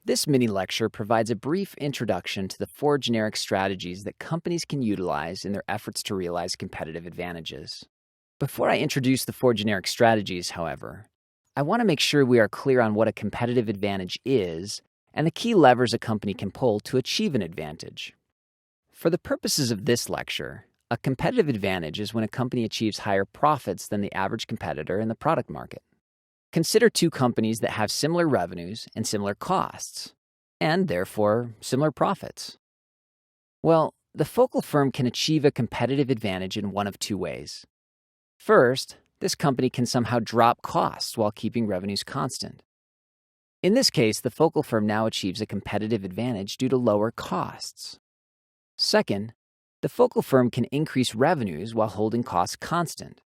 This mini lecture provides a brief introduction to the four generic strategies that companies can utilize in their efforts to realize competitive advantages. Before I introduce the four generic strategies, however, I want to make sure we are clear on what a competitive advantage is and the key levers a company can pull to achieve an advantage. For the purposes of this lecture, a competitive advantage is when a company achieves higher profits than the average competitor in the product market. Consider two companies that have similar revenues and similar costs, and therefore similar profits. Well, the focal firm can achieve a competitive advantage in one of two ways. First, this company can somehow drop costs while keeping revenues constant. In this case, the focal firm now achieves a competitive advantage due to lower costs. Second, the focal firm can increase revenues while holding costs constant.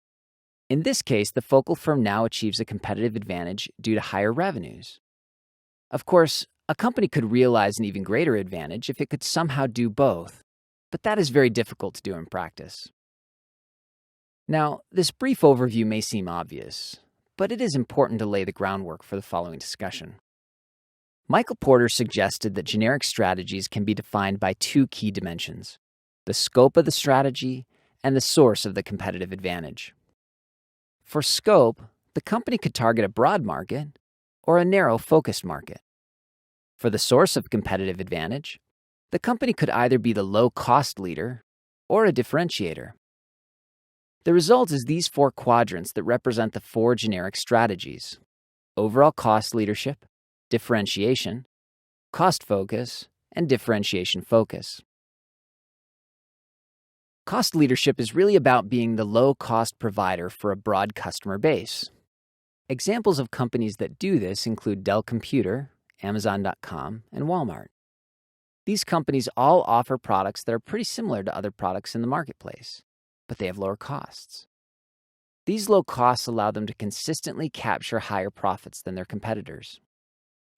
In this case, the focal firm now achieves a competitive advantage due to higher revenues. Of course, a company could realize an even greater advantage if it could somehow do both, but that is very difficult to do in practice. Now, this brief overview may seem obvious, but it is important to lay the groundwork for the following discussion. Michael Porter suggested that generic strategies can be defined by two key dimensions: the scope of the strategy and the source of the competitive advantage. For scope, the company could target a broad market or a narrow focused market. For the source of competitive advantage, the company could either be the low-cost leader or a differentiator. The result is these four quadrants that represent the four generic strategies: overall cost leadership, differentiation, cost focus, and differentiation focus. Cost leadership is really about being the low-cost provider for a broad customer base. Examples of companies that do this include Dell Computer, Amazon.com, and Walmart. These companies all offer products that are pretty similar to other products in the marketplace, but they have lower costs. These low costs allow them to consistently capture higher profits than their competitors.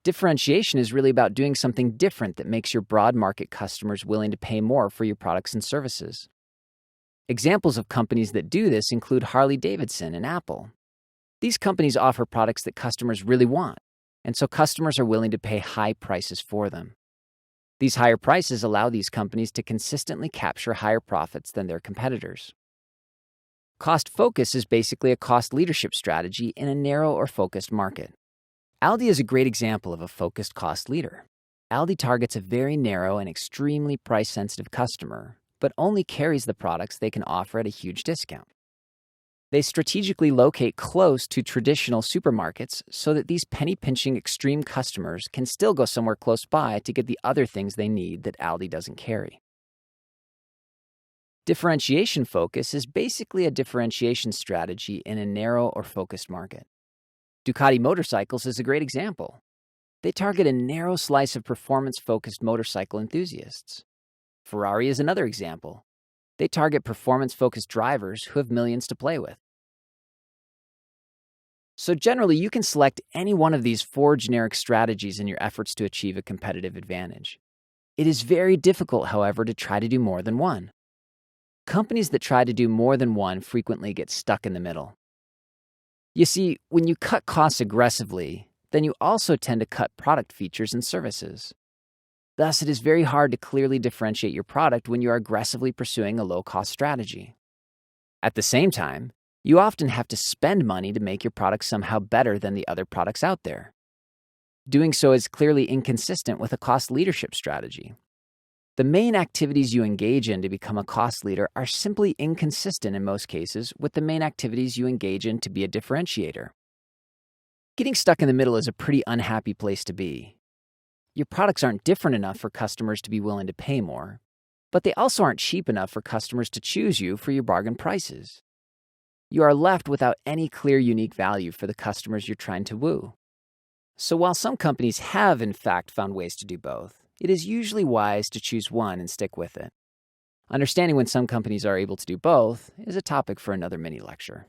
Differentiation is really about doing something different that makes your broad market customers willing to pay more for your products and services. Examples of companies that do this include Harley-Davidson and Apple. These companies offer products that customers really want, and so customers are willing to pay high prices for them. These higher prices allow these companies to consistently capture higher profits than their competitors. Cost focus is basically a cost leadership strategy in a narrow or focused market. Aldi is a great example of a focused cost leader. Aldi targets a very narrow and extremely price-sensitive customer, but only carries the products they can offer at a huge discount. They strategically locate close to traditional supermarkets so that these penny-pinching extreme customers can still go somewhere close by to get the other things they need that Aldi doesn't carry. Differentiation focus is basically a differentiation strategy in a narrow or focused market. Ducati motorcycles is a great example. They target a narrow slice of performance-focused motorcycle enthusiasts. Ferrari is another example. They target performance-focused drivers who have millions to play with. So generally, you can select any one of these four generic strategies in your efforts to achieve a competitive advantage. It is very difficult, however, to try to do more than one. Companies that try to do more than one frequently get stuck in the middle. You see, when you cut costs aggressively, then you also tend to cut product features and services. Thus, it is very hard to clearly differentiate your product when you are aggressively pursuing a low-cost strategy. At the same time, you often have to spend money to make your product somehow better than the other products out there. Doing so is clearly inconsistent with a cost leadership strategy. The main activities you engage in to become a cost leader are simply inconsistent in most cases with the main activities you engage in to be a differentiator. Getting stuck in the middle is a pretty unhappy place to be. Your products aren't different enough for customers to be willing to pay more, but they also aren't cheap enough for customers to choose you for your bargain prices. You are left without any clear unique value for the customers you're trying to woo. So while some companies have in fact found ways to do both, it is usually wise to choose one and stick with it. Understanding when some companies are able to do both is a topic for another mini lecture.